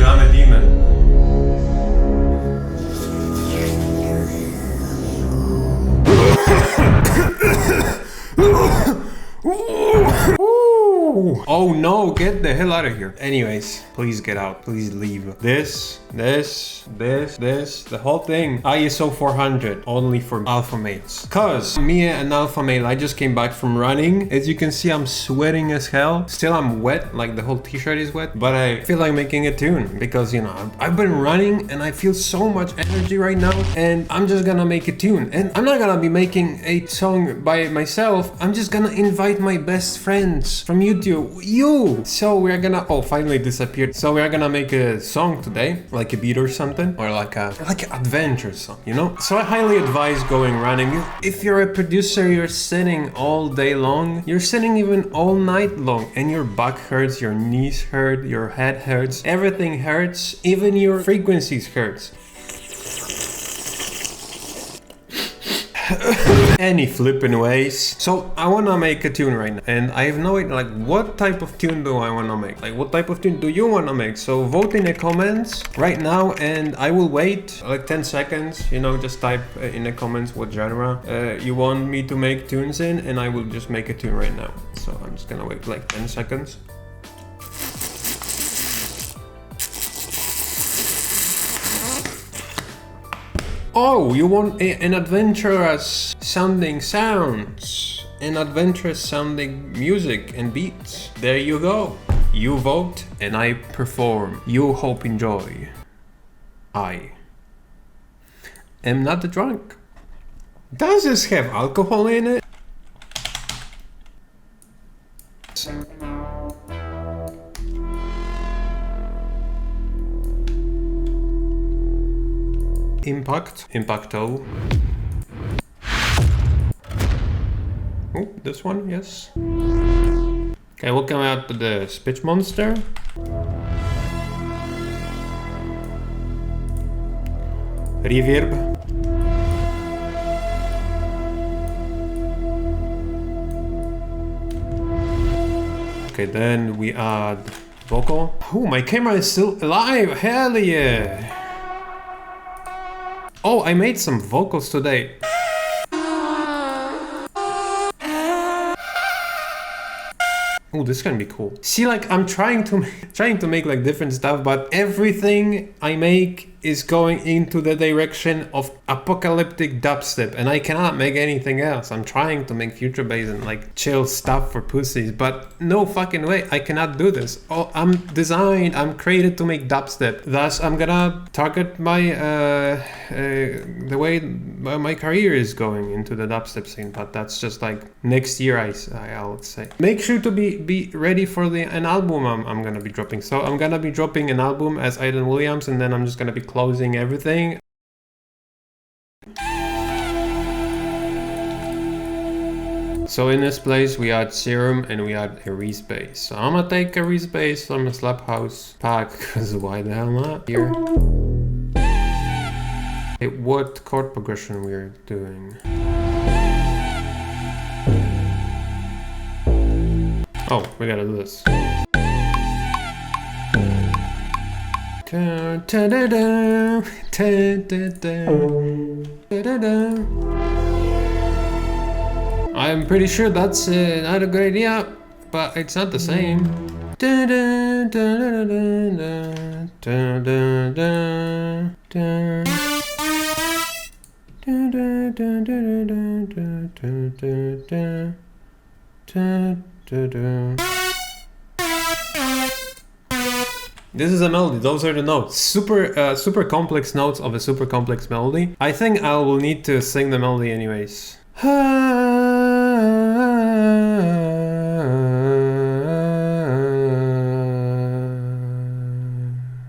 I'm a demon. Oh no, get the hell out of here. Anyways, please get out. Please leave. This, the whole thing. ISO 400, only for alpha males. Cause me an alpha male, I just came back from running. As you can see, I'm sweating as hell. Still, I'm wet, like the whole t-shirt is wet. But I feel like making a tune because, you know, I've been running and I feel so much energy right now. And I'm just gonna make a tune. And I'm not gonna be making a song by myself. I'm just gonna invite my best friends from YouTube. So we're gonna, oh, finally disappeared. So we're gonna make a song today, like a beat or something, or like an adventure song, you know? So I highly advise going running. If you're a producer, you're sitting all day long, you're sitting even all night long, and your back hurts, your knees hurt, your head hurts, everything hurts, even your frequencies hurts. Any flipping ways. So I wanna make a tune right now, and I have no idea, like, what type of tune do I wanna make? Like, what type of tune do you wanna make? So vote in the comments right now, and I will wait like 10 seconds. You know, just type in the comments what genre you want me to make tunes in, and I will just make a tune right now. So I'm just gonna wait like 10 seconds. Oh, you want an adventurous sounding sounds, an adventurous sounding music and beats. There you go. You vote and I perform. You hope enjoy. I am not drunk. Does this have alcohol in it? Impacto. Oh, this one, yes. Okay, welcome out to the Spitch Monster. Reverb. Okay, then we add vocal. Oh, my camera is still alive, hell yeah! Oh, I made some vocals today. Oh, this is gonna be cool. See, like, I'm trying to make like different stuff, but everything I make is going into the direction of apocalyptic dubstep, and I cannot make anything else. I'm trying to make future bass and like chill stuff for pussies, but no fucking way, I cannot do this. Oh, I'm created to make dubstep. Thus, I'm gonna target my the way my career is going into the dubstep scene, but that's just like next year, I'll say. Make sure to be ready for an album I'm gonna be dropping. So I'm gonna be dropping an album as Aidan Williams, and then I'm just gonna be closing everything. So in this place we add serum and we add a respace. So I'm gonna take a respace from a slap house pack, because why the hell not? Here. Okay, what chord progression we're doing? Oh, we gotta do this. I'm pretty sure that's not a good idea, but it's not the same. This is a melody, those are the notes. Super complex notes of a super complex melody. I think I will need to sing the melody anyways.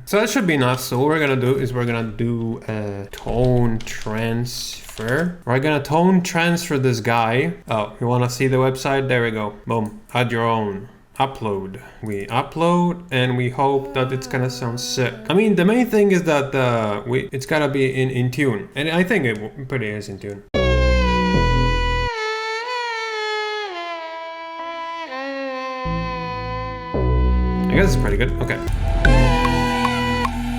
So that should be enough. So what we're gonna do is we're gonna do a tone transfer. We're gonna tone transfer this guy. Oh, you wanna see the website? There we go. Boom. Add your own. Upload. We upload and we hope that it's gonna sound sick. I mean, the main thing is that it's gotta be in tune, and I think it pretty is in tune. I guess it's pretty good. Okay.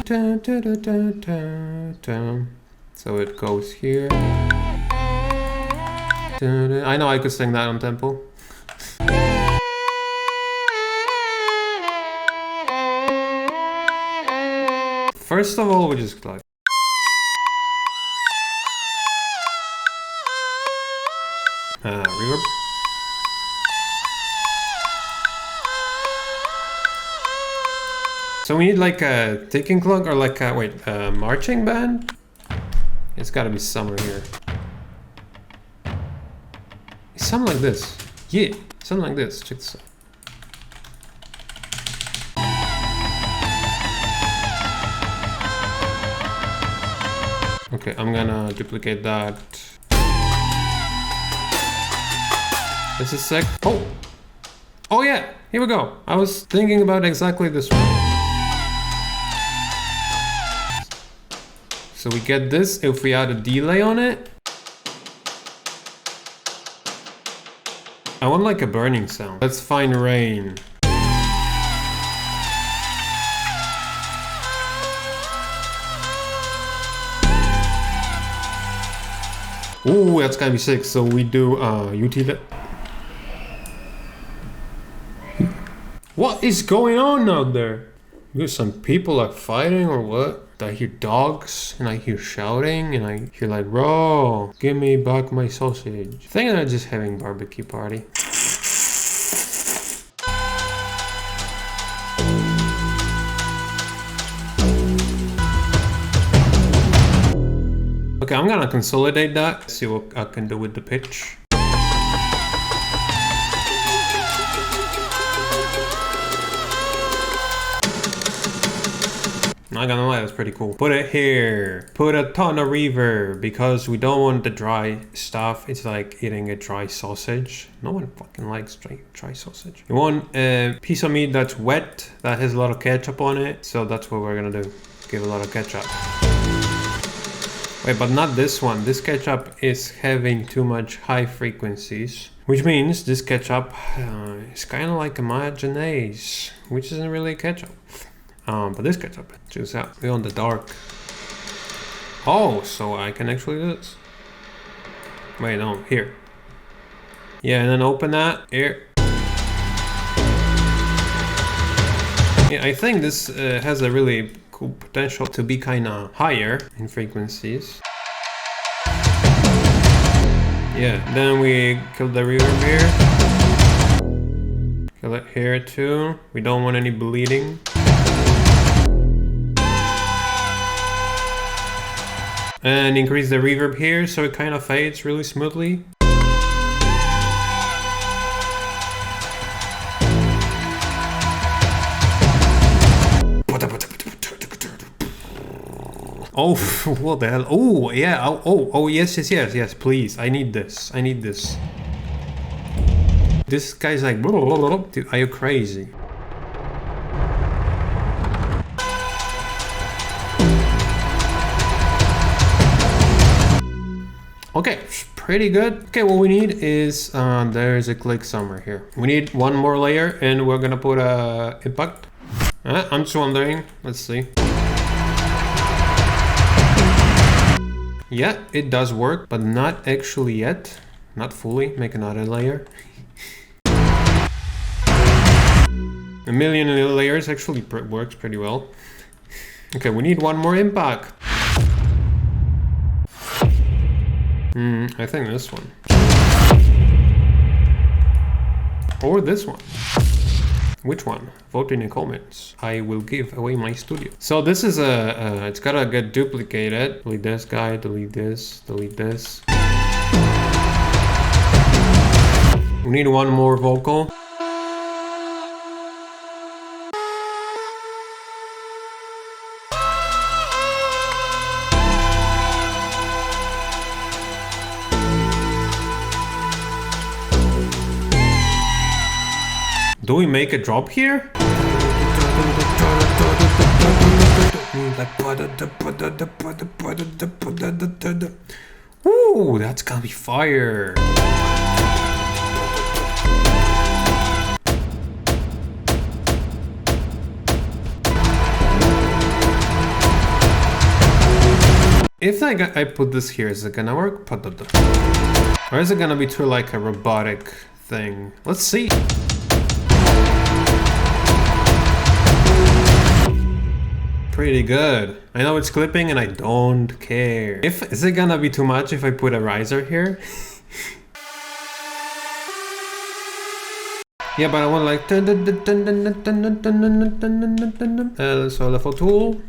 Dun, dun, dun, dun, dun, dun. So it goes here. Dun, dun. I know I could sing that on tempo. First of all, we just like. Reverb. So we need like a ticking clock or like a marching band? It's gotta be somewhere here. It's something like this. Yeah, something like this. Check this out. Okay, I'm gonna duplicate that. This is sick. Oh yeah, here we go. I was thinking about exactly this one. So we get this if we add a delay on it. I want like a burning sound. Let's find rain. Ooh, that's gonna be sick. So we do utility. What is going on out there? Some people are fighting or what? I hear dogs and I hear shouting and I hear like, bro, give me back my sausage. I think they're just having barbecue party. Okay, I'm gonna consolidate that, see what I can do with the pitch. Not gonna lie, that's pretty cool. Put it here. Put a ton of reverb because we don't want the dry stuff. It's like eating a dry sausage. No one fucking likes dry sausage. You want a piece of meat that's wet, that has a lot of ketchup on it. So that's what we're gonna do. Give a lot of ketchup. Wait, but not this one. This ketchup is having too much high frequencies. Which means this ketchup is kind of like a mayonnaise, which isn't really ketchup. But this ketchup, check this out. We're on the dark. Oh, so I can actually do this. Wait, no, here. Yeah, and then open that, here. Yeah, I think this has a really cool potential to be kind of higher in frequencies. Yeah, then we kill the reverb here. Kill it here too. We don't want any bleeding. And increase the reverb here so it kind of fades really smoothly. Oh, what the hell? Oh, yeah. Oh, yes, please. I need this. This guy's like, dude, are you crazy? Okay, pretty good. Okay, what we need is, there's a click somewhere here. We need one more layer and we're gonna put a impact. I'm just wondering, let's see. Yeah, it does work, but not actually yet. Not fully, make another layer. A million layers actually works pretty well. Okay, we need one more impact. I think this one. Or this one. Which one? Vote in the comments. I will give away my studio. So this is it's gotta get duplicated. Delete this guy, delete this, delete this. We need one more vocal. Do we make a drop here? Ooh, that's gonna be fire. if I put this here, is it gonna work? Or is it gonna be too like a robotic thing? Let's see. Pretty good. I know it's clipping and I don't care. Is it gonna be too much if I put a riser here? Yeah, but I want like so level tool.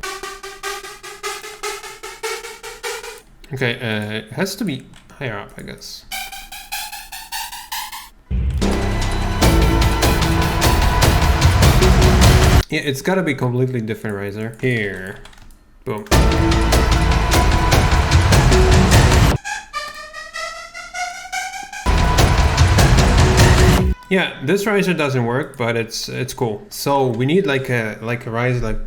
Okay, it has to be higher up, I guess. Yeah, it's gotta be completely different riser. Here. Boom. Yeah, this riser doesn't work, but it's cool. So we need like a riser like.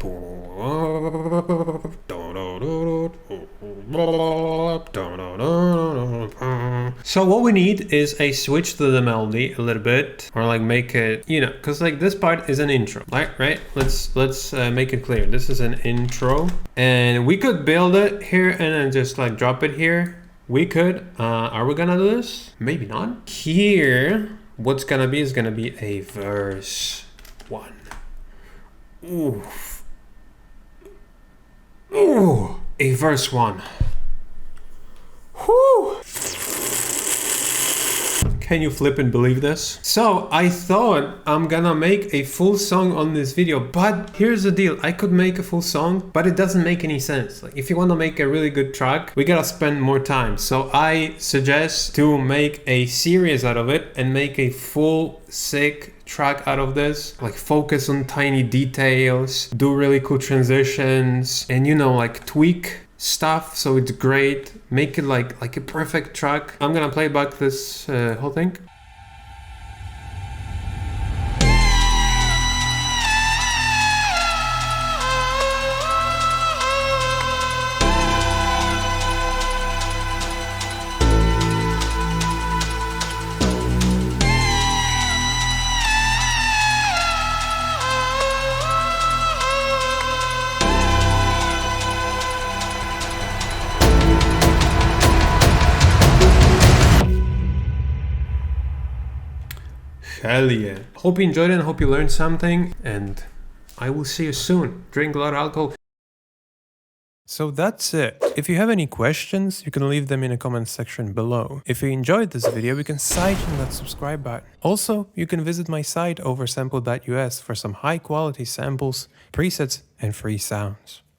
So what we need is a switch to the melody a little bit, or like make it, you know, because like this part is an intro, right? Let's make it clear. This is an intro, and we could build it here and then just like drop it here. We could. Are we gonna do this? Maybe not. Here. What's gonna be is gonna be a verse 1. Oof. Ooh, a verse 1. Whew. Can you flip and believe this? So I thought I'm gonna make a full song on this video, but here's the deal. I could make a full song, but it doesn't make any sense. Like if you want to make a really good track, we gotta spend more time. So I suggest to make a series out of it and make a full sick track out of this. Like focus on tiny details, do really cool transitions, and you know, like tweak stuff so it's great, make it like a perfect track. I'm gonna play back this whole thing. Hell yeah. Hope you enjoyed it and hope you learned something, and I will see you soon. Drink a lot of alcohol. So that's it. If you have any questions, you can leave them in the comment section below. If you enjoyed this video, you can side on that subscribe button. Also, you can visit my site oversample.us for some high quality samples, presets, and free sounds.